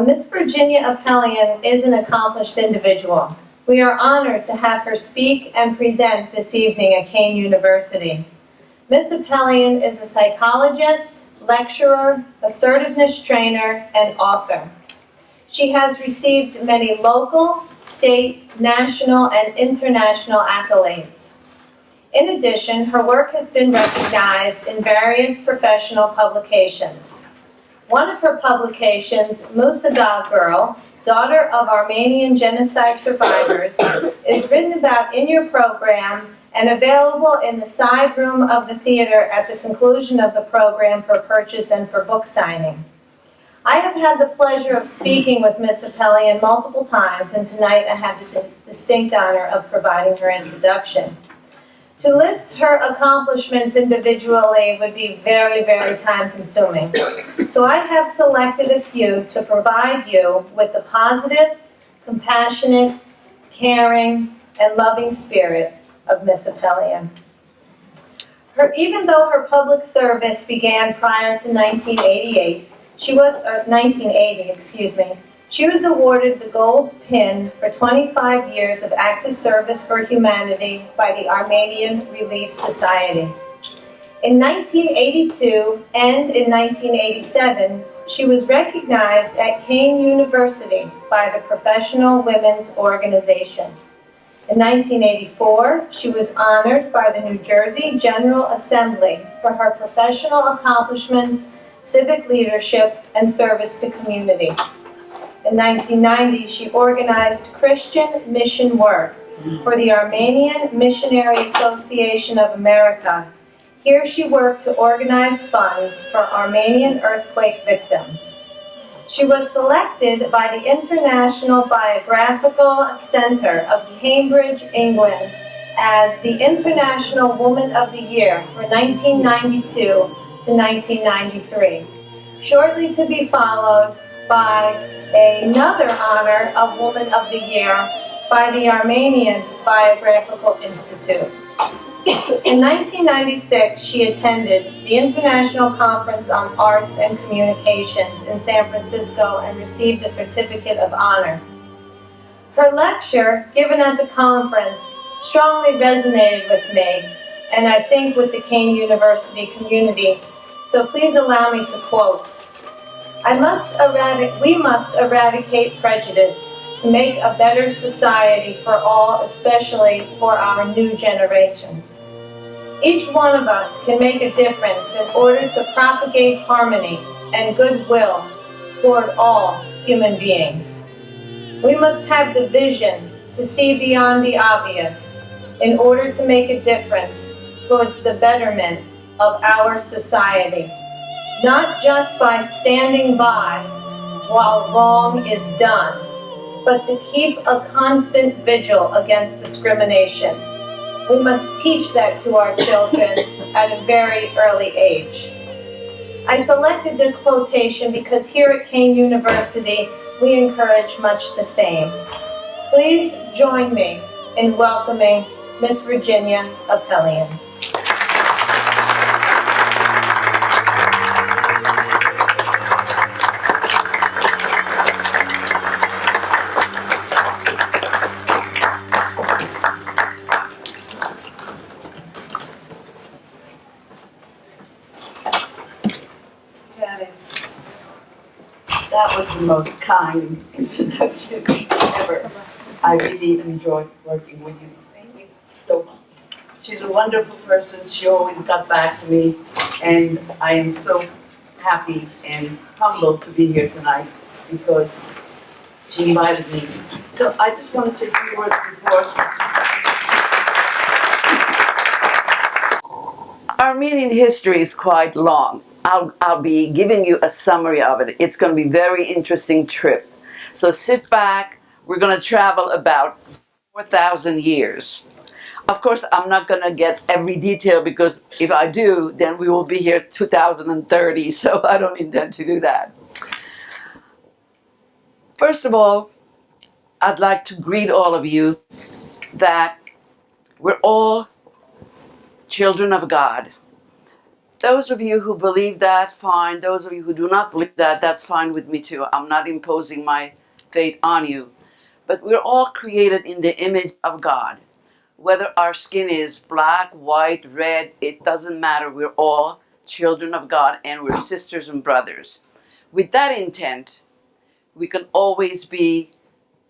Miss Virginia Appelian is an accomplished individual. We are honored to have her speak and present this evening at Kean University. Miss Appelian is a psychologist, lecturer, assertiveness trainer, and author. She has received many local, state, national, and international accolades. In addition, her work has been recognized in various professional publications. One of her publications, Musa Dagh Girl, daughter of Armenian Genocide survivors, is written about in your program and available in the side room of the theater at the conclusion of the program for purchase and for book signing. I have had the pleasure of speaking with Miss Appelian multiple times, and tonight I have the distinct honor of providing her introduction. To list her accomplishments individually would be very, very time-consuming. So I have selected a few to provide you with the positive, compassionate, caring, and loving spirit of Miss Appelian. Even though her public service began prior to 1980, she was awarded the Gold Pin for 25 years of active service for humanity by the Armenian Relief Society. In 1982 and in 1987, she was recognized at Kean University by the Professional Women's Organization. In 1984, she was honored by the New Jersey General Assembly for her professional accomplishments, civic leadership, and service to community. In 1990, she organized Christian mission work for the Armenian Missionary Association of America. Here she worked to organize funds for Armenian earthquake victims. She was selected by the International Biographical Center of Cambridge, England, as the International Woman of the Year for 1992 to 1993, shortly to be followed by another honor of Woman of the Year by the Armenian Biographical Institute. In 1996, she attended the International Conference on Arts and Communications in San Francisco and received a Certificate of Honor. Her lecture, given at the conference, strongly resonated with me, and I think with the Kean University community, so please allow me to quote, we must eradicate prejudice to make a better society for all, especially for our new generations. Each one of us can make a difference in order to propagate harmony and goodwill toward all human beings. We must have the vision to see beyond the obvious in order to make a difference towards the betterment of our society, not just by standing by while wrong is done, but to keep a constant vigil against discrimination. We must teach that to our children at a very early age. I selected this quotation because here at Kean University, we encourage much the same. Please join me in welcoming Miss Virginia Appelian. That was the most kind introduction ever. I really enjoyed working with you. Thank you so much. She's a wonderful person. She always got back to me, and I am so happy and humbled to be here tonight because She invited me. So I just want to say a few words before. Armenian history is quite long. I'll be giving you a summary of it. It's going to be a very interesting trip. So sit back. We're going to travel about 4,000 years. Of course, I'm not going to get every detail because if I do, then we will be here 2030. So I don't intend to do that. First of all, I'd like to greet all of you that we're all children of God. Those of you who believe that, fine. Those of you who do not believe that, that's fine with me too. I'm not imposing my fate on you. But we're all created in the image of God. Whether our skin is black, white, red, it doesn't matter. We're all children of God and we're sisters and brothers. With that intent, we can always be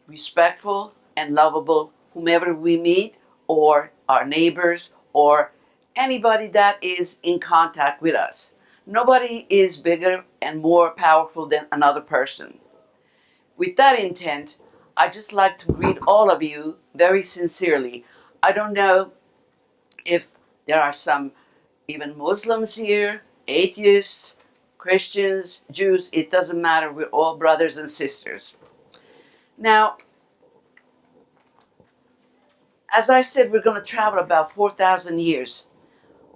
respectful and lovable whomever we meet, or our neighbors, or anybody that is in contact with us. Nobody is bigger and more powerful than another person. With that intent, I just like to greet all of you very sincerely. I don't know if there are some even Muslims here, atheists, Christians, Jews, it doesn't matter. We're all brothers and sisters. Now, as I said, we're going to travel about 4,000 years.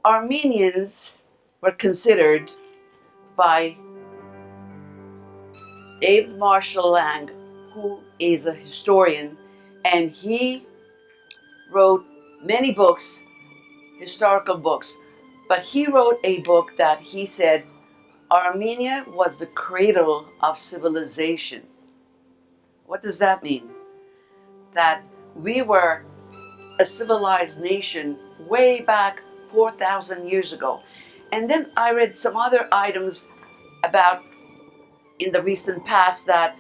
Armenians were considered by David Marshall Lang, who is a historian, and he wrote many books, historical books, but he wrote a book that he said Armenia was the cradle of civilization. What does that mean? That we were a civilized nation way back 4,000 years ago. And then I read some other items about in the recent past that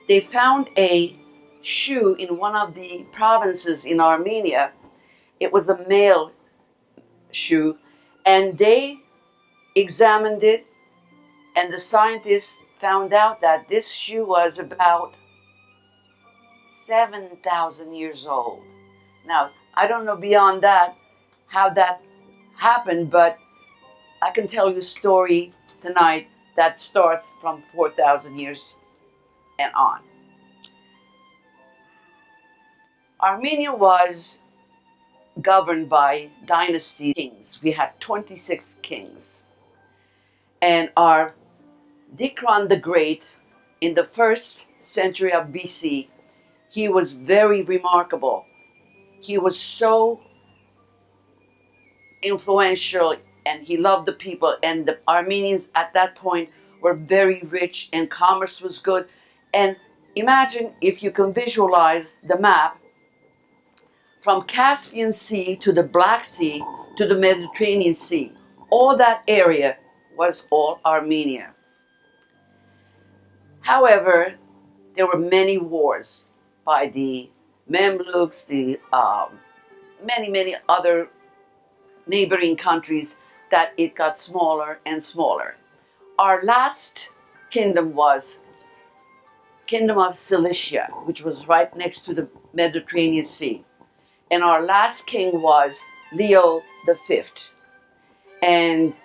they found a shoe in one of the provinces in Armenia. It was a male shoe, and they examined it, and the scientists found out that this shoe was about 7,000 years old. Now, I don't know beyond that how that happened, but I can tell you a story tonight that starts from 4,000 years and on. Armenia was governed by dynasty kings. We had 26 kings. And our Dikran the Great, in the first century of BC, he was very remarkable. He was so influential and he loved the people, and the Armenians at that point were very rich and commerce was good. And imagine if you can visualize the map from Caspian Sea to the Black Sea to the Mediterranean Sea. All that area was all Armenia. However, there were many wars by the Mamluks, the many other neighboring countries, that it got smaller and smaller. Our last kingdom was Kingdom of Cilicia, which was right next to the Mediterranean Sea. And our last king was Leo V. And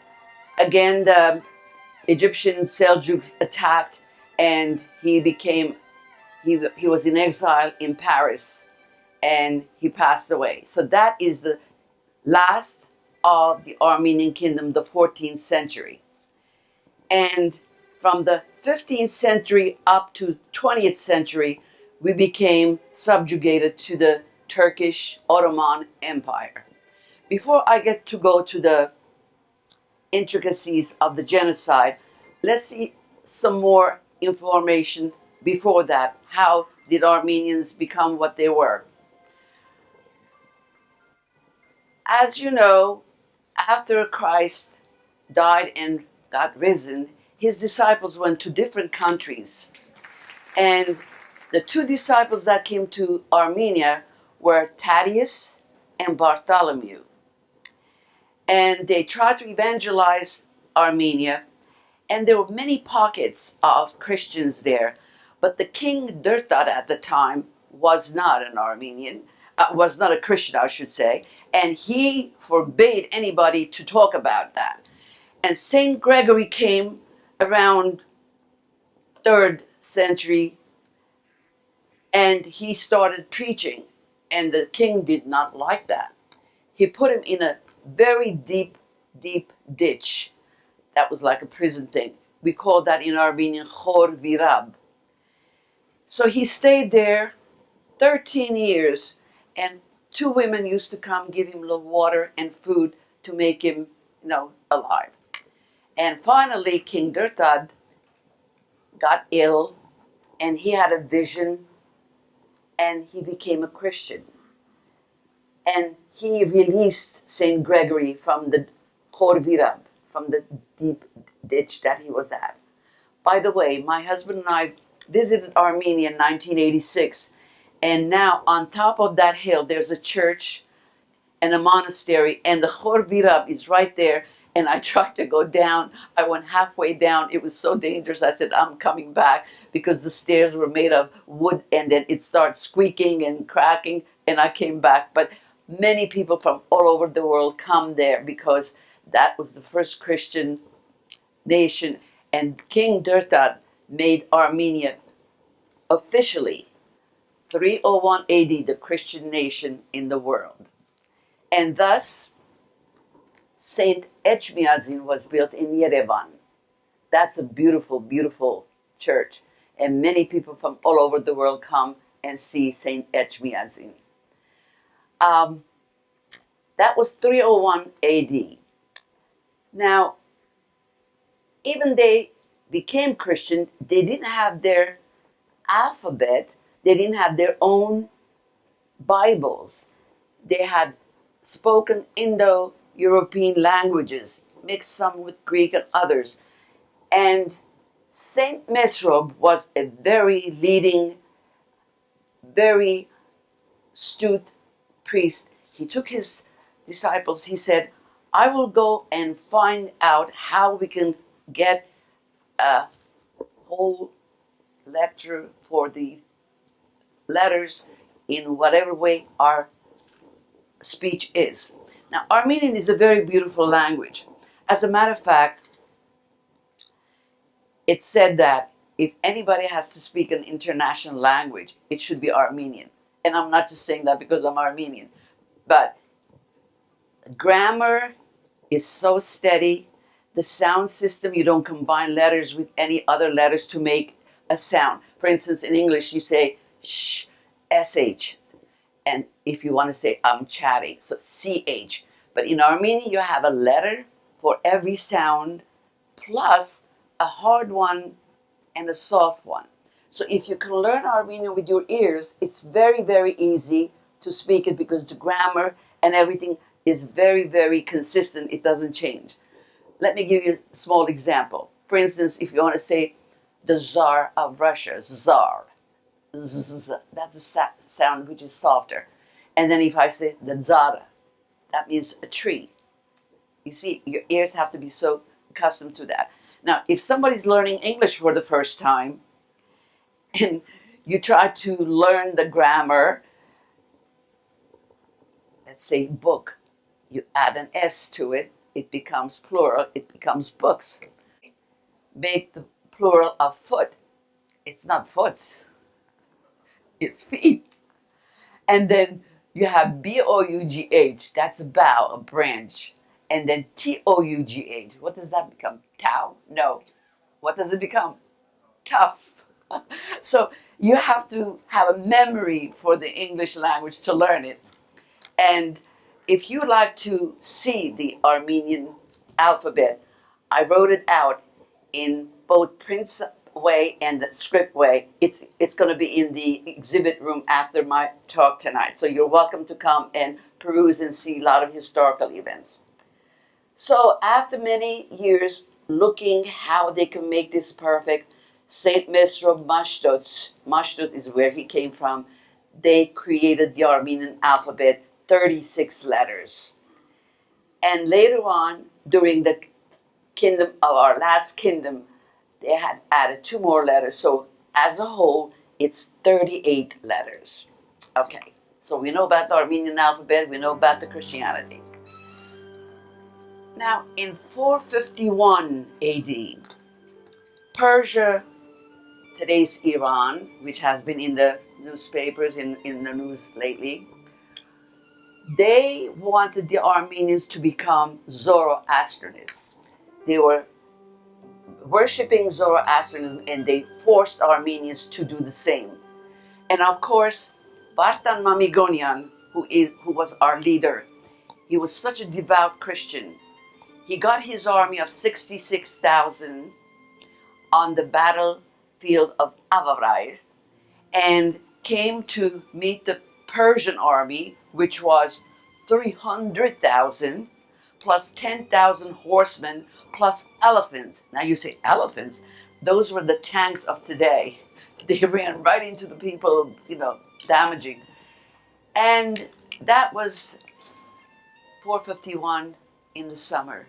again, the Egyptian Seljuks attacked, and he was in exile in Paris, and he passed away. So that is the last of the Armenian kingdom, the 14th century. And from the 15th century up to 20th century, we became subjugated to the Turkish Ottoman Empire. Before I get to go to the intricacies of the genocide, let's see some more information before that. How did Armenians become what they were? As you know, after Christ died and got risen, his disciples went to different countries. And the two disciples that came to Armenia were Thaddeus and Bartholomew. And they tried to evangelize Armenia, and there were many pockets of Christians there. But the king Dertad at the time was not an Armenian, was not a Christian, I should say, and he forbade anybody to talk about that. And Saint Gregory came around 3rd century, and he started preaching, and the king did not like that. He put him in a very deep, deep ditch. That was like a prison thing. We call that in Armenian Khor Virab. So he stayed there 13 years, and 2 women used to come give him a little water and food to make him, alive. And finally, King Dertad got ill, and he had a vision, and he became a Christian. And he released Saint Gregory from the Khor Virab, from the deep ditch that he was at. By the way, my husband and I visited Armenia in 1986, and now on top of that hill there's a church and a monastery, and the Khor Virab is right there. And I tried to go down. I went halfway down. It was so dangerous. I said, I'm coming back, because the stairs were made of wood, and then it started squeaking and cracking, and I came back. But many people from all over the world come there, because that was the first Christian nation. And King Dertad made Armenia officially 301 AD the Christian nation in the world. And thus, Saint Echmiadzin was built in Yerevan. That's a beautiful, beautiful church. And many people from all over the world come and see Saint Echmiadzin. That was 301 AD. Now, even they became Christian, they didn't have their alphabet, they didn't have their own Bibles. They had spoken Indo-European languages, mixed some with Greek and others. And Saint Mesrob was a very leading, very astute priest. He took his disciples, he said, I will go and find out how we can get a whole lecture for the letters in whatever way our speech is. Now, Armenian is a very beautiful language. As a matter of fact, it's said that if anybody has to speak an international language, it should be Armenian. And I'm not just saying that because I'm Armenian, but grammar is so steady. The sound system, you don't combine letters with any other letters to make a sound. For instance, in English, you say sh, sh. And if you want to say I'm chatty, so ch. But in Armenian, you have a letter for every sound, plus a hard one and a soft one. So if you can learn Armenian with your ears, it's very, very easy to speak it, because the grammar and everything is very, very consistent. It doesn't change. Let me give you a small example. For instance, if you want to say the Tsar of Russia, Tsar, that's a sound which is softer. And then if I say the Tsar, that means a tree. You see, your ears have to be so accustomed to that. Now, if somebody's learning English for the first time, and you try to learn the grammar, let's say book, you add an S to it, it becomes plural, it becomes books. Make the plural of foot, it's not foots, it's feet. And then you have B-O-U-G-H, that's a bough, a branch. And then T-O-U-G-H, what does that become? Tau? No. What does it become? Tough. So you have to have a memory for the English language to learn it. And if you like to see the Armenian alphabet, I wrote it out in both print way and the script way. It's going to be in the exhibit room after my talk tonight. So you're welcome to come and peruse and see a lot of historical events. So after many years looking how they can make this perfect, Saint Mesro Mashtots is where he came from, they created the Armenian alphabet, 36 letters. And later on, during the kingdom of our last kingdom, they had added 2 more letters. So As a whole, it's 38 letters. Okay, so we know about the Armenian alphabet, we know about the Christianity. Now, in 451 AD, Persia, today's Iran, which has been in the newspapers, in the news lately, they wanted the Armenians to become Zoroastrianists. They were worshipping Zoroastrianism and they forced Armenians to do the same. And of course, Vartan Mamigonian, who was our leader, he was such a devout Christian. He got his army of 66,000 on the battlefield of Avavrair and came to meet the Persian army, which was 300,000 plus 10,000 horsemen plus elephants. Now you say elephants, those were the tanks of today. They ran right into the people, damaging. And that was 451 in the summer.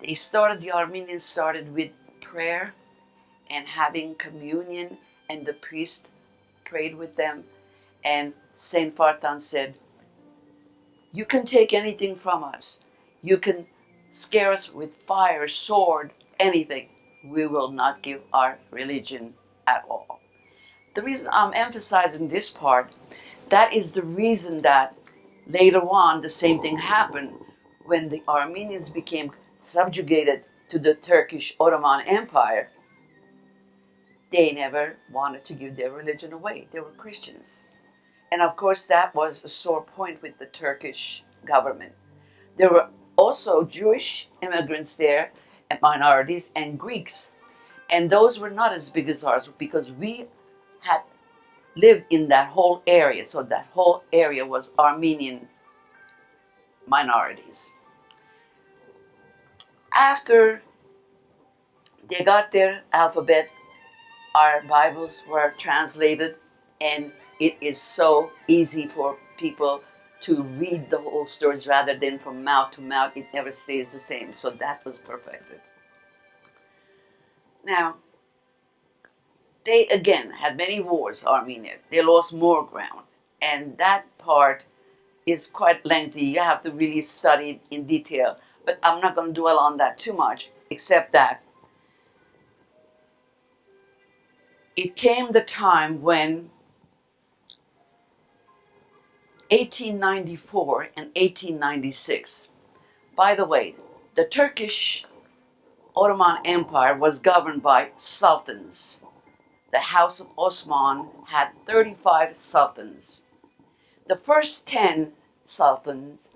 The Armenians started with prayer and having communion, and the priest prayed with them. And Saint Vartan said, "You can take anything from us. You can scare us with fire, sword, anything. We will not give our religion at all." The reason I'm emphasizing this part, that is the reason that later on the same thing happened when the Armenians became subjugated to the Turkish Ottoman Empire. They never wanted to give their religion away. They were Christians. And of course, that was a sore point with the Turkish government. There were also Jewish immigrants there, and minorities, and Greeks. And those were not as big as ours because we had lived in that whole area. So that whole area was Armenian minorities. After they got their alphabet, our Bibles were translated, and it is so easy for people to read the whole stories rather than from mouth to mouth. It never stays the same. So that was perfected. Now, they again had many wars, Armenia. They lost more ground. And that part is quite lengthy. You have to really study it in detail. But I'm not going to dwell on that too much, except that it came the time when 1894 and 1896. By the way, the Turkish Ottoman Empire was governed by sultans. The House of Osman had 35 sultans. The first 10 sultans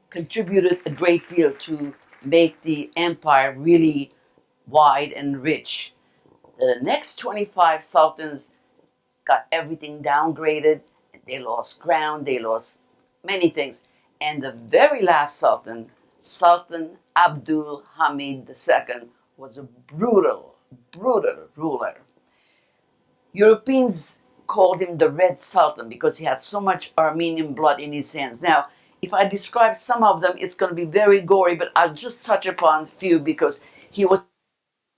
contributed a great deal to make the empire really wide and rich. The next 25 sultans got everything downgraded. They lost ground, they lost many things. And the very last sultan, Sultan Abdul Hamid II, was a brutal ruler. Europeans called him the Red Sultan because he had so much Armenian blood in his hands. Now, if I describe some of them, it's going to be very gory, but I'll just touch upon a few because he was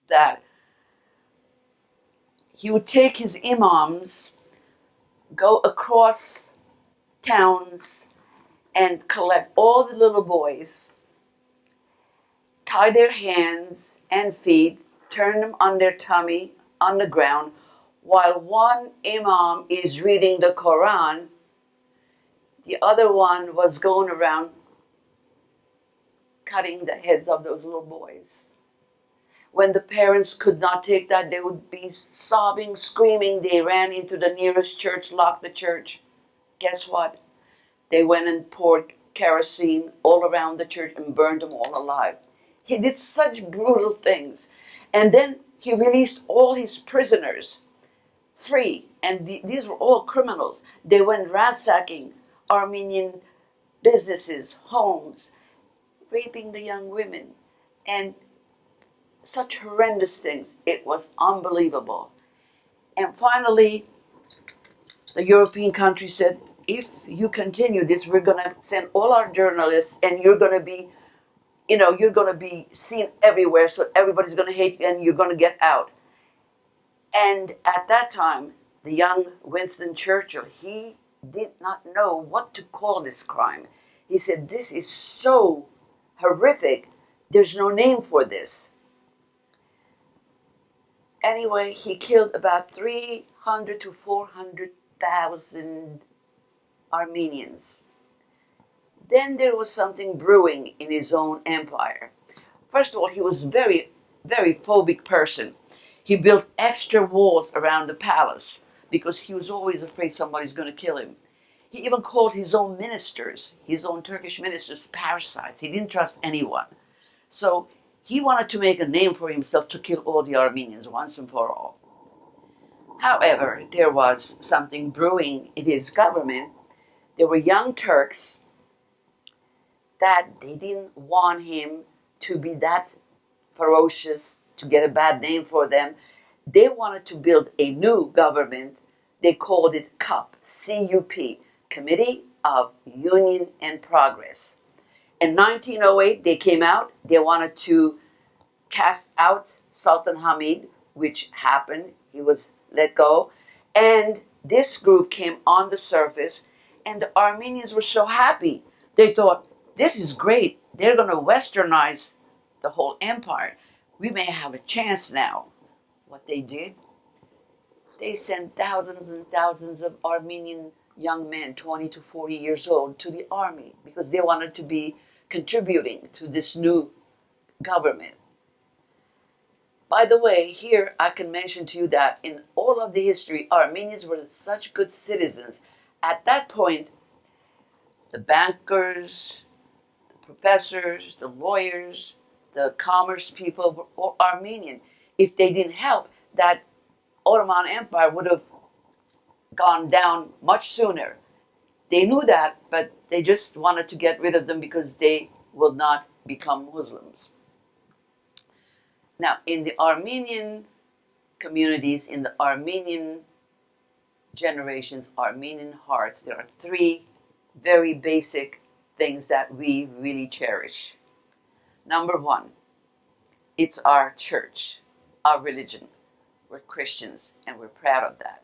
that. He would take his imams, go across towns, and collect all the little boys, tie their hands and feet, turn them on their tummy on the ground, while one imam is reading the Quran, the other one was going around cutting the heads of those little boys. When the parents could not take that, they would be sobbing, screaming. They ran into the nearest church, locked the church. Guess what? They went and poured kerosene all around the church and burned them all alive. He did such brutal things. And then he released all his prisoners free. And these were all criminals. They went ransacking Armenian businesses, homes, raping the young women, and such horrendous things. It was unbelievable. And finally, the European countries said, if you continue this, we're going to send all our journalists and you're going to be, you're going to be seen everywhere. So everybody's going to hate you and you're going to get out. And at that time, the young Winston Churchill, he did not know what to call this crime. He said, this is so horrific, there's no name for this. Anyway, he killed about 300 to 400,000 Armenians. Then there was something brewing in his own empire. First of all, he was very phobic person. He built extra walls around the palace because he was always afraid somebody's going to kill him. He even called his own ministers, his own Turkish ministers, parasites. He didn't trust anyone. So he wanted to make a name for himself to kill all the Armenians once and for all. However, there was something brewing in his government. There were young Turks that they didn't want him to be that ferocious, to get a bad name for them. They wanted to build a new government. They called it CUP, C-U-P, Committee of Union and Progress. In 1908, they came out. They wanted to cast out Sultan Hamid, which happened. He was let go. And this group came on the surface, and the Armenians were so happy. They thought, this is great. They're going to westernize the whole empire. We may have a chance now. What they did, they sent thousands and thousands of Armenian young men, 20 to 40 years old, to the army because they wanted to be contributing to this new government. By the way, here I can mention to you that in all of the history, Armenians were such good citizens. At that point, the bankers, the professors, the lawyers, the commerce people were all Armenian. If they didn't help, that Ottoman Empire would have gone down much sooner. They knew that, but they just wanted to get rid of them because they will not become Muslims. Now, in the Armenian communities, in the Armenian generations, Armenian hearts, there are three very basic things that we really cherish. Number one, it's our church, our religion. We're Christians, and we're proud of that.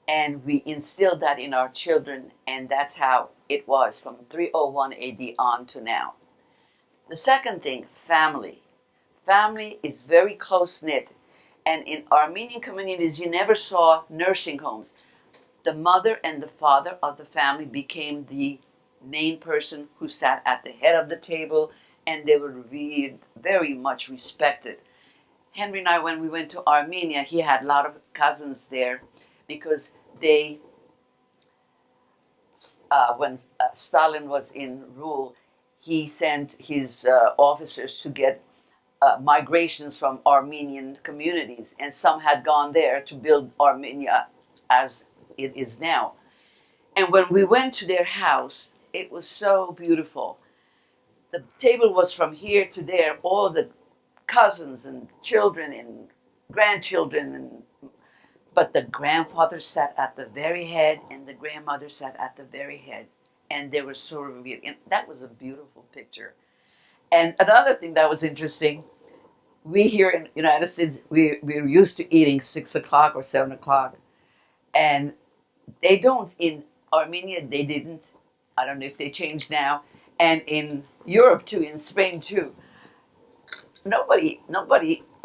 And we instilled that in our children, and that's how it was from 301 AD on to now. The second thing, family. Family is very close-knit. And in Armenian communities, you never saw nursing homes. The mother and the father of the family became the main person who sat at the head of the table, and they were revered, very much respected. Henry and I, when we went to Armenia, he had a lot of cousins there because they, when Stalin was in rule, he sent his officers to get migrations from Armenian communities, and some had gone there to build Armenia as it is now. And when we went to their house, it was so beautiful. The table was from here to there, all the cousins and children and grandchildren, but the grandfather sat at the very head and the grandmother sat at the very head, and they were so revered. And that was a beautiful picture. And another thing that was interesting, we here in the United States, we're used to eating 6 o'clock or 7 o'clock. And they don't. In Armenia, they didn't. I don't know if they changed now. And in Europe, too, in Spain, too, nobody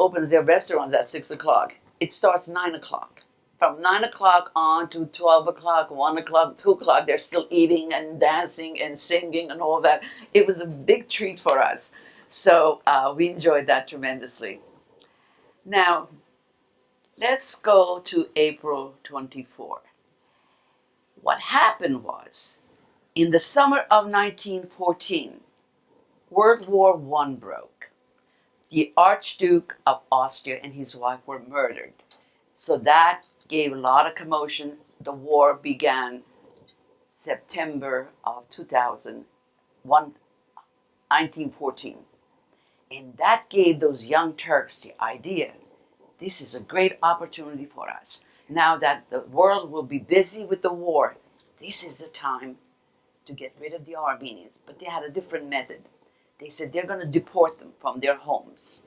opens their restaurants at 6 o'clock. It starts 9 o'clock. From 9 o'clock on to 12 o'clock, 1 o'clock, 2 o'clock, they're still eating and dancing and singing and all that. It was a big treat for us. So we enjoyed that tremendously. Now, let's go to April 24. What happened was, in the summer of 1914, World War I broke. The Archduke of Austria and his wife were murdered. So that gave a lot of commotion. The war began September of 1914. And that gave those young Turks the idea, this is a great opportunity for us. Now that the world will be busy with the war, this is the time to get rid of the Armenians. But they had a different method. They said they're going to deport them from their homes.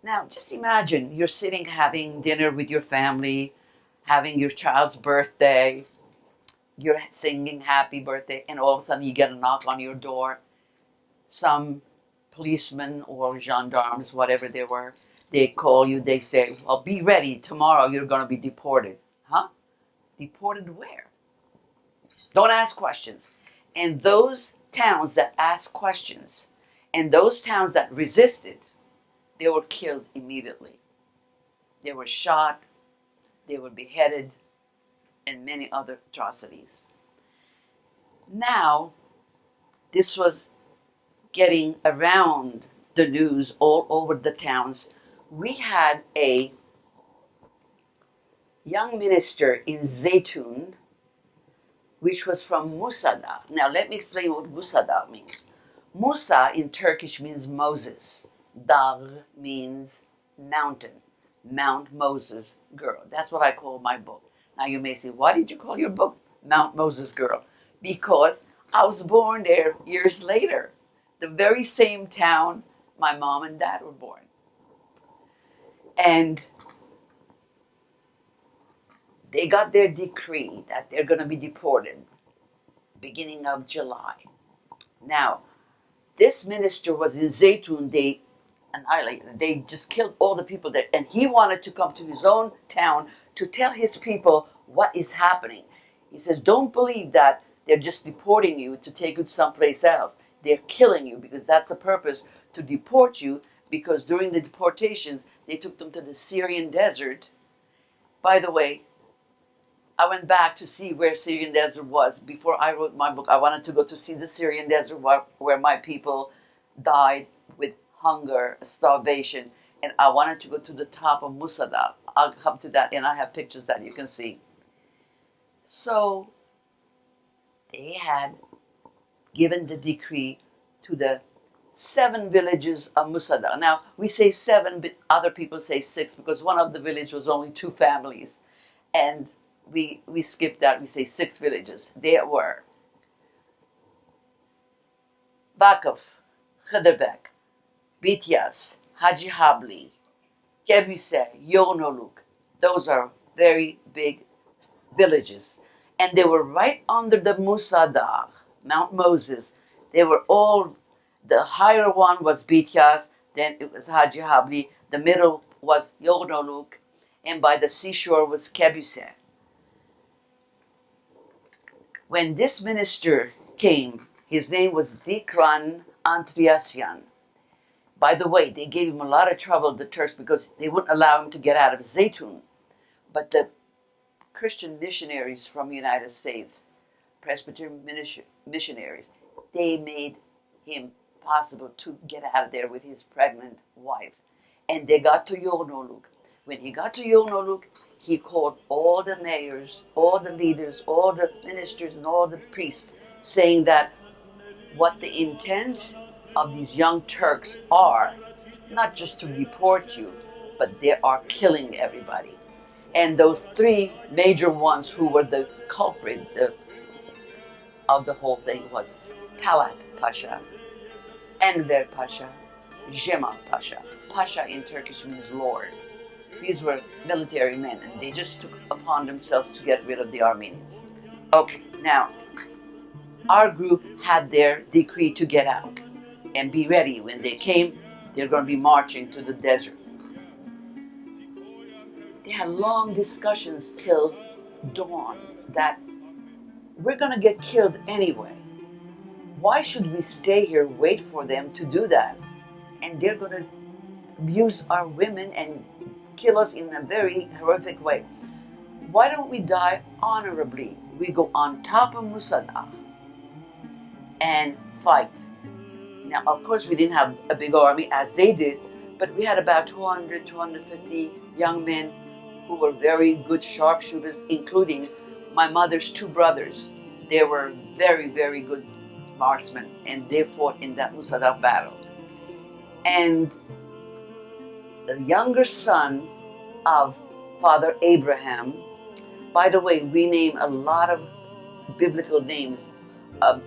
Now, just imagine you're sitting having dinner with your family, having your child's birthday, you're singing happy birthday, and all of a sudden you get a knock on your door. Some policemen or gendarmes, whatever they were, they call you, they say, well, be ready, tomorrow you're going to be deported. Huh? Deported where? Don't ask questions. And those towns that asked questions and those towns that resisted, they were killed immediately. They were shot, they were beheaded, and many other atrocities. Now, this was getting around the news all over the towns. We had a young minister in Zeytun, which was from Musa Dagh. Now, let me explain what Musa Dagh means. Musa in Turkish means Moses. Dagh means mountain. Mount Moses Girl. That's what I call my book. Now, you may say, why did you call your book Mount Moses Girl? Because I was born there years later. The very same town my mom and dad were born. And they got their decree that they're going to be deported beginning of July. Now, this minister was in Zeytun. They just killed all the people there. And he wanted to come to his own town to tell his people what is happening. He says, don't believe that they're just deporting you to take you someplace else. They're killing you because that's the purpose, to deport you, because during the deportations, they took them to the Syrian desert. By the way, I went back to see where Syrian desert was. Before I wrote my book, I wanted to go to see the Syrian desert where my people died with hunger, starvation, and I wanted to go to the top of Musa Dagh. I'll come to that, and I have pictures that you can see. So they had given the decree to the 7 villages of Musa Dagh. Now, we say 7, but other people say 6 because one of the villages was only 2 families. And we skip that. We say 6 villages. There were Bakov, Khederbek, Bityas, Haji Habli, Kebuse, Yonoluk. Those are very big villages. And they were right under the Musa Dagh, Mount Moses. They were all, the higher one was Bityas, then it was Haji Habli, the middle was Yonoluk, and by the seashore was Kebuse. When this minister came, his name was Dikran Antriasyan. By the way, they gave him a lot of trouble, the Turks, because they wouldn't allow him to get out of Zeytun. But the Christian missionaries from the United States, Presbyterian missionaries, they made him possible to get out of there with his pregnant wife. And they got to Yonoluk. When he got to Yonoluk, he called all the mayors, all the leaders, all the ministers, and all the priests, saying that what the intent of these young Turks are, not just to deport you, but they are killing everybody. And those 3 major ones who were the culprit of the whole thing was Talat Pasha, Enver Pasha, Cemal Pasha. Pasha in Turkish means Lord. These were military men, and they just took upon themselves to get rid of the Armenians. Okay, now, our group had their decree to get out and be ready. When they came, they're going to be marching to the desert. They had long discussions till dawn that we're going to get killed anyway. Why should we stay here, wait for them to do that? And they're going to abuse our women and kill us in a very horrific way. Why don't we die honorably? We go on top of Musa Dagh and fight. Now, of course, we didn't have a big army as they did, but we had about 200, 250 young men who were very good sharpshooters, including my mother's 2 brothers. They were very, very good marksmen, and they fought in that Musa Dagh battle. And the younger son of Father Abraham, by the way, we name a lot of biblical names.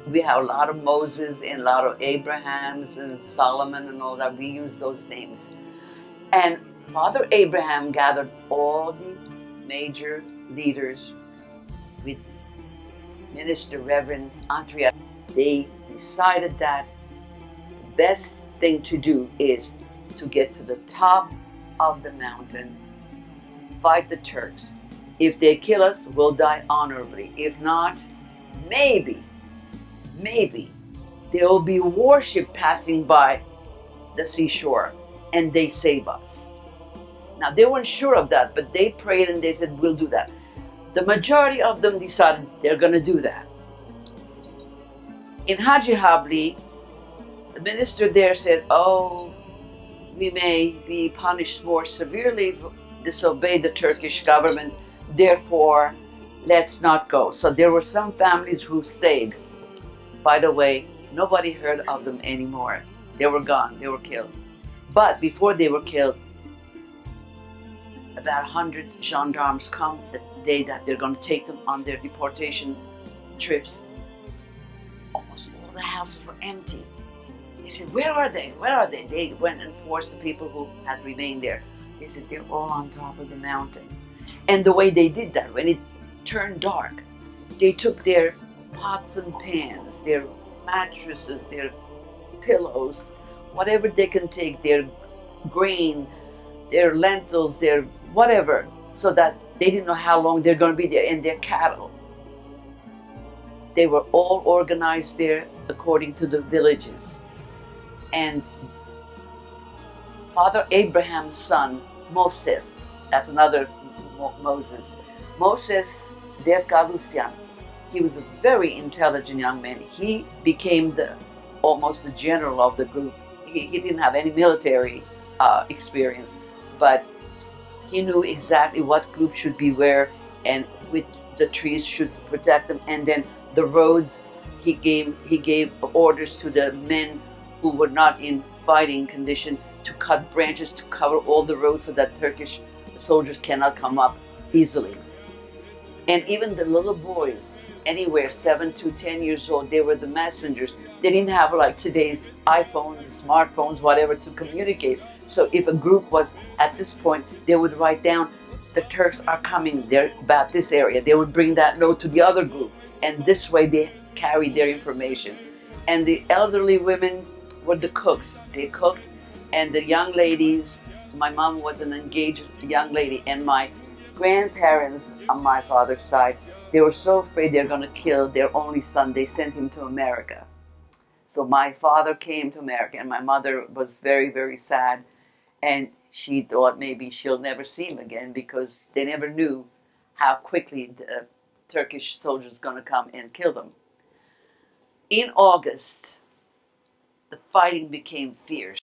We have a lot of Moses and a lot of Abrahams and Solomon and all that. We use those names. And Father Abraham gathered all the major leaders with Minister Reverend Andrea. They decided that the best thing to do is to get to the top of the mountain, fight the Turks. If they kill us, we'll die honorably. If not, maybe there will be a warship passing by the seashore and they save us. Now, they weren't sure of that, but they prayed and they said, we'll do that. The majority of them decided they're going to do that. In Haji Habli, the minister there said, oh, we may be punished more severely if disobey the Turkish government, therefore, let's not go. So there were some families who stayed. By the way, nobody heard of them anymore. They were gone, they were killed. But before they were killed, about 100 gendarmes come the day that they're going to take them on their deportation trips. Almost all the houses were empty. They said, where are they? Where are they? They went and forced the people who had remained there. They said, they're all on top of the mountain. And the way they did that, when it turned dark, they took their pots and pans, their mattresses, their pillows, whatever they can take, their grain, their lentils, their whatever, so that they didn't know how long they're going to be there, and their cattle. They were all organized there according to the villages. And Father Abraham's son, Moses, that's another Moses, Moses Derkalusyan, he was a very intelligent young man. He became almost the general of the group. He didn't have any military experience, but he knew exactly what group should be where and which the trees should protect them. And then the roads, he gave orders to the men who were not in fighting condition to cut branches to cover all the roads so that Turkish soldiers cannot come up easily. And even the little boys, anywhere 7 to 10 years old, they were the messengers. They didn't have like today's iPhones, smartphones, whatever to communicate. So if a group was at this point, they would write down, the Turks are coming, they're about this area. They would bring that note to the other group. And this way they carried their information. And the elderly women were the cooks. They cooked. And the young ladies, my mom was an engaged young lady, and my grandparents on my father's side, they were so afraid they're going to kill their only son. They sent him to America. So my father came to America, and my mother was very, very sad. And she thought maybe she'll never see him again, because they never knew how quickly the Turkish soldiers going to come and kill them. In August, the fighting became fierce.